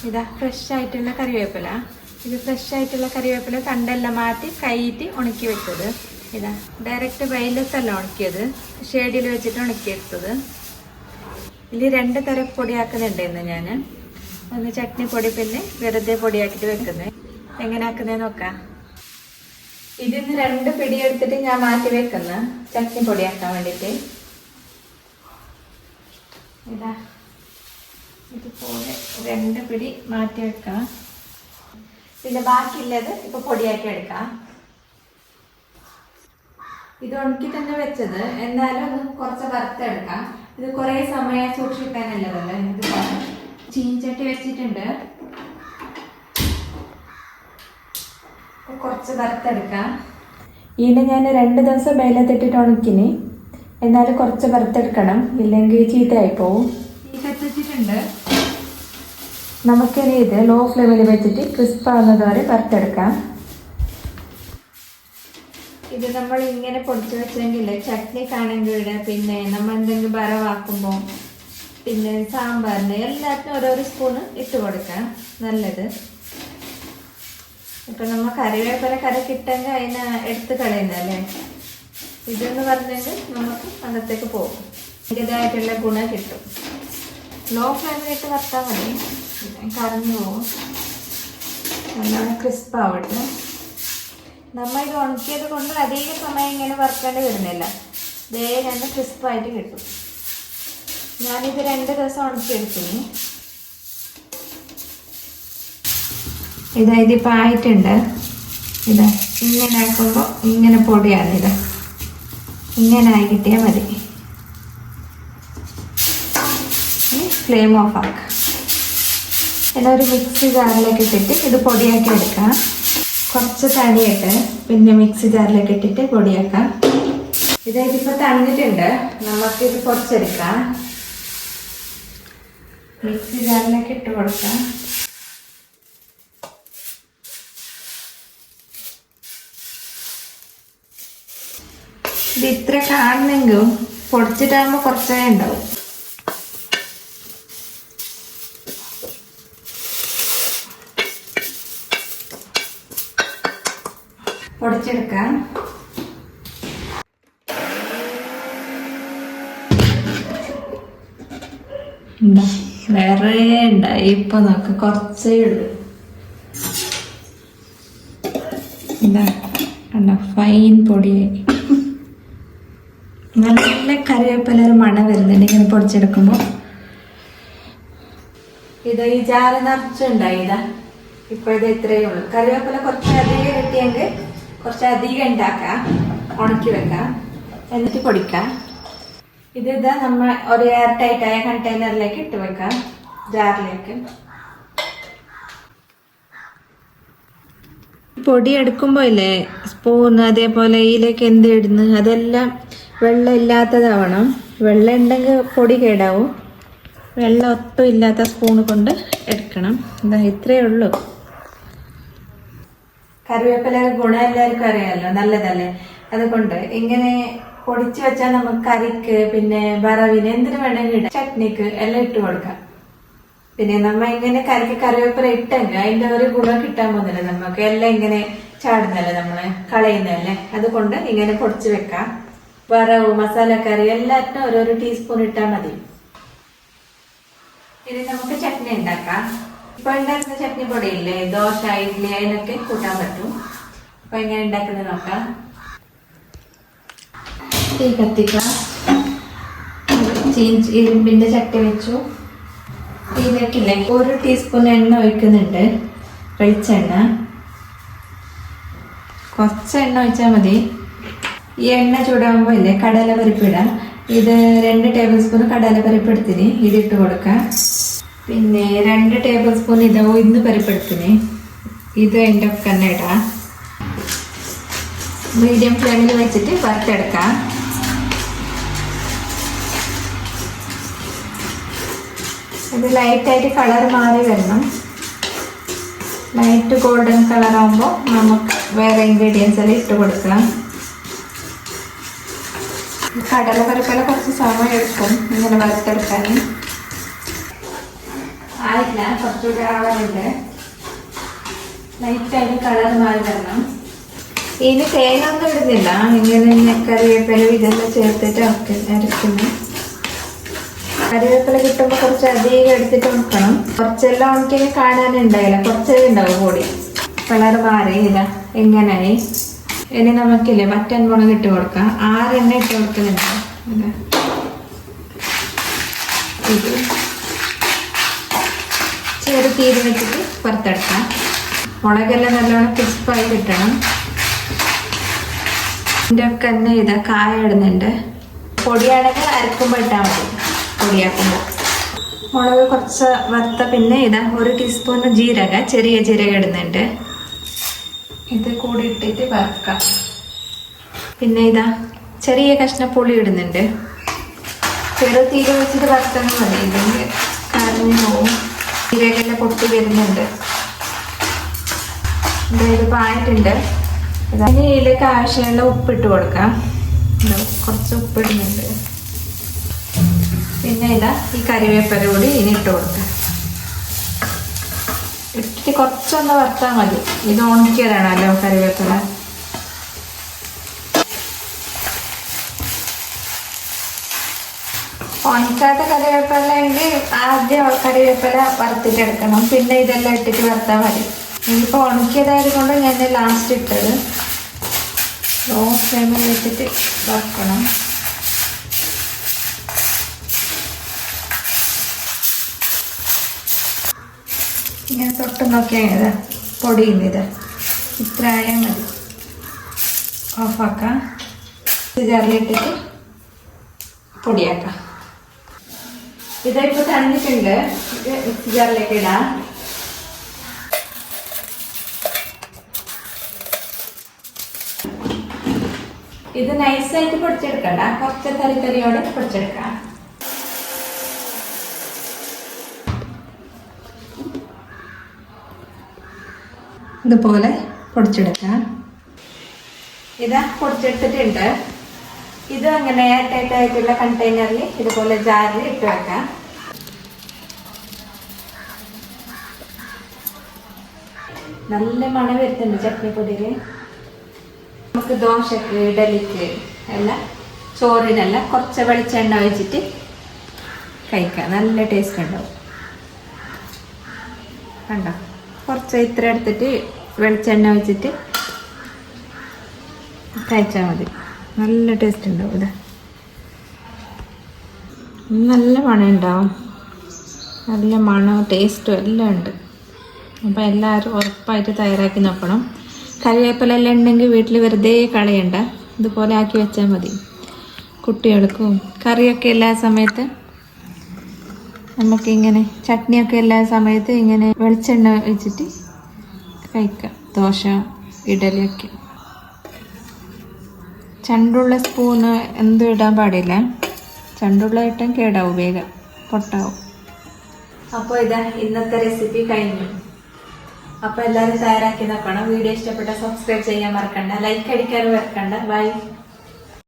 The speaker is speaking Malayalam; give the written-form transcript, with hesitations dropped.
ഇതാ ഫ്രഷ് ആയിട്ടുള്ള കറിവേപ്പില. ഇത് ഫ്രഷ് ആയിട്ടുള്ള കറിവേപ്പില തണ്ടെല്ലാം മാറ്റി കൈയിട്ട് ഉണക്കി വെച്ചത്. ഇതാ ഡയറക്റ്റ് വെയിലത്തല്ല ഉണക്കിയത്, ഷേഡിൽ വെച്ചിട്ട് ഉണക്കിയെടുത്തത്. ഇതിൽ 2 തരം പൊടിയാക്കുന്നുണ്ട് ഇന്ന് ഞാൻ. ഒന്ന് ചട്നി പൊടി, പിന്നെ വെറുതെ പൊടിയാക്കിയിട്ട് വെക്കുന്നത്. എങ്ങനെ ആക്കുന്നത് നോക്കാം. ഇതിന്ന് 2 പിടി എടുത്തിട്ട് ഞാൻ മാറ്റി വെക്കുന്ന ചട്നി പൊടിയാക്കാൻ വേണ്ടിയിട്ട്. ഇതാ ഇതുപോലെ 2 പിടി മാറ്റി വെക്കാം. പിന്നെ ബാക്കിയുള്ളത് ഇപ്പൊ പൊടിയാക്കി എടുക്കാം. ഇത് ഉണക്കി തന്നെ വെച്ചത്, എന്നാലും ഒന്ന് കുറച്ച് വറുത്തെടുക്കാം. ഇത് കുറെ സമയം സൂക്ഷിക്കാനല്ലതല്ലേ. ഇത് ചീഞ്ചട്ടി വെച്ചിട്ടുണ്ട്, കുറച്ച് വറുത്തെടുക്കാം. ഇതിന് ഞാൻ 2 ദിവസം വെയിലത്തിട്ടിട്ട് ഉണക്കിന്, എന്നാലും കുറച്ച് വറുത്തെടുക്കണം, ഇല്ലെങ്കിൽ ചീത്തയായി പോവും. ഈ കത്തിച്ചിട്ടുണ്ട്. നമുക്കിനി ഇത് ലോ ഫ്ലെയിമിൽ വെച്ചിട്ട് ക്രിസ്പ് ആവുന്നത് വരെ വറുത്തെടുക്കാം. ഇത് നമ്മൾ ഇങ്ങനെ പൊടിച്ചു വെച്ചെങ്കിൽ ചട്നിക്കാണെങ്കിൽ, പിന്നെ നമ്മൾ എന്തെങ്കിലും വറവാക്കുമ്പോൾ, പിന്നെ സാമ്പാറിന് എല്ലാത്തിനും ഓരോരോ സ്പൂണ് ഇട്ട് കൊടുക്കാം, നല്ലത്. ഇപ്പം നമ്മൾ കറിവേപ്പില കറി കിട്ടെങ്കിൽ അതിനെ എടുത്ത് കളയുന്നല്ലേ. ഇതെന്ന് പറഞ്ഞെങ്കിൽ നമുക്ക് അന്നത്തേക്ക് പോകും, ഇതിൻ്റെതായിട്ടുള്ള ഗുണം കിട്ടും. ലോ ഫ്ലെയിമിലിട്ട് വറുത്താൽ മതി, കറഞ്ഞു പോകും. നല്ലോണം ക്രിസ്പ് ആവട്ടെ. നമ്മൾ ഇത് ഉണക്കിയത് കൊണ്ട് അധിക സമയം ഇങ്ങനെ വറുക്കേണ്ടി വരുന്നില്ല, വേഗം തന്നെ ക്രിസ്പായിട്ട് കിട്ടും. ഞാനിത് 2 ദിവസം ഉണക്കിയെടുത്തിന്. ഇതാ ഇതിപ്പോൾ ആയിട്ടുണ്ട്. ഇതാ ഇങ്ങനെ ആക്കുമ്പോൾ ഇങ്ങനെ പൊടിയാണ്. ഇതാ ഇങ്ങനെ ആയി കിട്ടിയാൽ മതി. ഫ്ലെയിം ഓഫ് ആക്കാം. പിന്നെ ഒരു മിക്സി ജാറിലേക്ക് ഇട്ടിട്ട് ഇത് പൊടിയാക്കി എടുക്കാം. കുറച്ച് തണിയിട്ട് പിന്നെ മിക്സി ജാറിലേക്ക് ഇട്ടിട്ട് പൊടിയാക്കാം. ഇതിപ്പോൾ തണിഞ്ഞിട്ടുണ്ട്, നമുക്കിത് പൊടിച്ചെടുക്കാം. മിക്സി ജാറിലേക്ക് ഇട്ട് കൊടുക്കാം. ഇത് ഇത്ര കാണുന്നെങ്കിലും പൊടിച്ചിട്ടാകുമ്പോൾ കുറച്ചേ ഉണ്ടാവും. പൊടിച്ചെടുക്കാം. എന്താ വേറെ ഉണ്ടായി. ഇപ്പൊ നോക്ക്, കുറച്ചേ ഉള്ളൂ. എന്താ കണ്ടോ, ഫൈൻ പൊടിയായി. നല്ല കറിവേപ്പില ഒരു മണം വരുന്നുണ്ട് ഇങ്ങനെ പൊടിച്ചെടുക്കുമ്പോൾ. ഇത് ഈ ജാറ് നിറച്ചുണ്ടായി. ഇതാ ഇപ്പൊ ഇത് ഇത്രയേ ഉള്ളൂ. കറിവേപ്പില കുറച്ച് അധികം കിട്ടിയെങ്കിൽ കുറച്ച് അധികം ഉണ്ടാക്കാം, ഉണക്കി വെക്കാം, എന്നിട്ട് പൊടിക്കാം. ഇതാ നമ്മൾ ഒരു എയർ ടൈറ്റായ കണ്ടെയ്നറിലേക്ക് ഇട്ട് വെക്കാം, ജാറിലേക്ക്. പൊടി എടുക്കുമ്പോൾ ഇല്ലേ, സ്പൂൺ അതേപോലെ ഇതിലേക്ക് എന്ത് ഇടുന്നു അതെല്ലാം വെള്ളം ഇല്ലാത്തതാവണം. വെള്ളം ഉണ്ടെങ്കിൽ പൊടി കേടാവും. വെള്ളം ഒട്ടും ഇല്ലാത്ത സ്പൂണ് കൊണ്ട് എടുക്കണം. എന്താ ഇത്രയേ ഉള്ളൂ. കറിവേപ്പില ഗുണം എല്ലാവർക്കും അറിയാമല്ലോ, നല്ലതല്ലേ. അതുകൊണ്ട് ഇങ്ങനെ പൊടിച്ചു വെച്ചാൽ നമുക്ക് കറിക്ക്, പിന്നെ വറവിന്, എന്തിനു വേണമെങ്കിൽ ഇടാം, ചട്നിക്ക് എല്ലാം ഇട്ട് കൊടുക്കാം. പിന്നെ നമ്മ ഇങ്ങനെ കറിക്ക് കറിവേപ്പില ഇട്ടെങ്കിൽ അതിന്റെ ഒരു ഗുണം കിട്ടാൻ പോകുന്നില്ല നമുക്ക്. എല്ലാം ഇങ്ങനെ ചാടുന്നല്ലേ, നമ്മള് കളയുന്നല്ലേ. അതുകൊണ്ട് ഇങ്ങനെ പൊടിച്ചു വെക്കാം. വറവ്, മസാലക്കറി എല്ലാറ്റിനും ഓരോരോ ടീസ്പൂൺ ഇട്ടാൽ മതി. ഇനി നമുക്ക് ചട്നി ഉണ്ടാക്കാം. ഇപ്പൊ ഉണ്ടാക്കുന്ന ചട്നി പൊടിയില്ലേ, ദോശ, ഇഡ്ഡലി, അതിനൊക്കെ കൂട്ടാൻ പറ്റും. അപ്പൊ എങ്ങനെ ഉണ്ടാക്കുന്നത് നോക്കാം. തീ കത്തിക്കാം. ഇരുമ്പിന്റെ ചട്ടി വെച്ചു. ഇതിലേക്കില്ലേ 1 ടീസ്പൂൺ എണ്ണ ഒഴിക്കുന്നുണ്ട്, വെളിച്ചെണ്ണ. കുറച്ച് എണ്ണ ഒഴിച്ചാൽ മതി. ഈ എണ്ണ ചൂടാകുമ്പോൾ ഇല്ലേ കടലപ്പരിപ്പ് ഇടാം. ഇത് 2 ടേബിൾ സ്പൂൺ കടലപ്പരിപ്പ് എടുത്തിന്, ഇതിട്ട് കൊടുക്കാം. പിന്നെ 2 ടേബിൾ സ്പൂൺ ഇത് ഉഴുന്ന് പരിപ്പ് എടുത്തിന്, ഇത് അതിൻ്റെ ഒക്കെ തന്നെ ഇടാം. മീഡിയം ഫ്ലെയിമിൽ വെച്ചിട്ട് വറുത്തെടുക്കാം. ഇത് ലൈറ്റായിട്ട് കളർ മാറി വരണം. ലൈറ്റ് ഗോൾഡൻ കളർ ആകുമ്പോൾ നമുക്ക് വേറെ ഇൻഗ്രീഡിയൻസ് എല്ലാം ഇട്ട് കൊടുക്കാം. കടലപ്പരിപ്പെല്ലാം കുറച്ച് സമയം എടുക്കും ഇങ്ങനെ വറുത്തെടുക്കാൻ. ആയില്ല, കുറച്ചുകൂടി ആവാനുണ്ട്. ലൈറ്റായിട്ട് കളർ മാറി വരണം. ഇനി തേങ്ങ ഒന്നും ഇടുന്നില്ല, ഇങ്ങനെ കറിവേപ്പില ഇതെല്ലാം ചേർത്തിട്ട് അരക്കുന്നു. കറിവേപ്പില കിട്ടുമ്പോൾ കുറച്ച് അധികം എടുത്തിട്ട് ഉണക്കണം. കുറച്ചെല്ലാം ഉണക്കി കാണാനുണ്ടായില്ല, കുറച്ചേ ഉണ്ടാവും പൊടി. കളർ മാറി ഇതാ എങ്ങനെയായി. ഇനി നമുക്കില്ലേ മറ്റൻ മുളക് ഇട്ട് കൊടുക്കാം. 6 എണ്ണ ഇട്ട് കൊടുക്കുന്നുണ്ട്. ഇത് ചെറു തീര് വെച്ചിട്ട് പുറത്തെടുക്കാം. മുളകെല്ലാം നല്ലോണം ക്രിസ്പായി കിട്ടണം. ഇതിൻ്റെ ഒക്കെ തന്നെ ഇതാ കായ ഇടുന്നുണ്ട്. പൊടിയാണെങ്കിൽ അരക്കുമ്പോൾ ഇട്ടാൽ മതി, പൊടിയാക്കുമ്പോൾ. മുളക് കുറച്ച് വറുത്ത പിന്നെ ഇതാ 1 ടീസ്പൂൺ ജീരകം, ചെറിയ ജീരകം ഇടുന്നുണ്ട്. ഇത് കൂടി ഇട്ടിട്ട് വറുക്കാം. പിന്നെ ഇതാ ചെറിയ കഷ്ണം പുളി ഇടുന്നുണ്ട്. ചെറു തീരെ വെച്ചിട്ട് വറുത്താൽ മതി, ഇല്ലെങ്കിൽ കരഞ്ഞു പോവും. ജീരകെല്ലാം പൊട്ടി വരുന്നുണ്ട്. ഇത് പായിട്ടുണ്ട്. ഇനി ഇതിലേക്ക് ആവശ്യമുള്ള ഉപ്പിട്ട് കൊടുക്കാം. കുറച്ച് ഉപ്പിടുന്നുണ്ട്. പിന്നെ ഇതാ ഈ കറിവേപ്പില കൂടി ഇനി ഇട്ട് കൊടുക്കാം. ഇട്ടിട്ട് കുറച്ചൊന്ന് വറുത്താൽ മതി. ഇത് ഉണക്കിയതാണല്ലോ കറിവേപ്പില. ഉണക്കാത്ത കറിവേപ്പില എങ്കിൽ ആദ്യം കറിവേപ്പില വറുത്തിട്ടെടുക്കണം, പിന്നെ ഇതെല്ലാം ഇട്ടിട്ട് വറുത്താൽ മതി. ഇതിപ്പോൾ ഉണക്കിയതായത് കൊണ്ട് ഞാൻ ലാസ്റ്റ് ഇട്ടത്. ലോ ഫ്ലെയിമിൽ വെച്ചിട്ട് വറുക്കണം. ഇങ്ങനെ തൊട്ട് നോക്കിയാൽ പൊടിയുന്നത് ഇത്ര ആയാൽ മതി. ഓഫാക്കാം. ജാറിലിട്ടിട്ട് പൊടിയാക്കാം. ഇതിപ്പോൾ തണിഞ്ഞിട്ടുണ്ട്. ഇത് മിക്സി ജാറിലേക്ക് ഇടാം. ഇത് നൈസായിട്ട് പൊടിച്ചെടുക്കണ്ട, കുറച്ച് തരിയോടെ പൊടിച്ചെടുക്കാം. ഇതുപോലെ പൊടിച്ചെടുക്കാം. ഇതാ പൊടിച്ചെടുത്തിട്ടുണ്ട്. ഇത് അങ്ങനെ ടൈറ്റായിട്ടുള്ള കണ്ടെയ്നറിൽ ഇതുപോലെ ജാറിൽ ഇട്ട് വെക്കാം. നല്ല മണം വരുന്നുണ്ട് ചട്നിപ്പൊടിയിൽ. നമുക്ക് ദോശക്ക്, ഇഡലിക്ക് എല്ലാം, ചോറിനെല്ലാം കുറച്ച് വെളിച്ചെണ്ണ ഒഴിച്ചിട്ട് കഴിക്കാം. നല്ല ടേസ്റ്റ് ഉണ്ടാവും. കണ്ടോ, കുറച്ച് ഇത്ര എടുത്തിട്ട് വെളിച്ചെണ്ണ ഒഴിച്ചിട്ട് കഴിച്ചാൽ മതി. നല്ല ടേസ്റ്റ് ഉണ്ടാവും. ഇതാ നല്ല മണം ഉണ്ടാവും. നല്ല മണവും ടേസ്റ്റും എല്ലാം ഉണ്ട്. അപ്പോൾ എല്ലാവരും ഉറപ്പായിട്ട് തയ്യാറാക്കി നോക്കണം. കറിവേപ്പില എല്ലാം ഉണ്ടെങ്കിൽ വീട്ടിൽ വെറുതെ കളയണ്ട, ഇതുപോലെ ആക്കി വെച്ചാൽ മതി. കുട്ടികൾക്കും കറിയൊക്കെ എല്ലാ സമയത്ത് നമുക്കിങ്ങനെ ചട്നിയൊക്കെ എല്ലാ സമയത്ത് ഇങ്ങനെ വെളിച്ചെണ്ണ വെച്ചിട്ട് കഴിക്കാം. ദോശ, ഇഡലിയൊക്കെ. ചണ്ടുള്ള സ്പൂണ് എന്തും ഇടാൻ പാടില്ല. ചണ്ടുള്ള ഇട്ടാൽ കേടാവും, വേഗം പൊട്ടാവും. അപ്പോൾ ഇതാ ഇന്നത്തെ റെസിപ്പി കഴിഞ്ഞു. അപ്പോൾ എല്ലാവരും തയ്യാറാക്കി നോക്കണം. വീഡിയോ ഇഷ്ടപ്പെട്ട സബ്സ്ക്രൈബ് ചെയ്യാൻ മറക്കണ്ട, ലൈക്ക് അടിക്കാനും മറക്കണ്ട. ബൈ.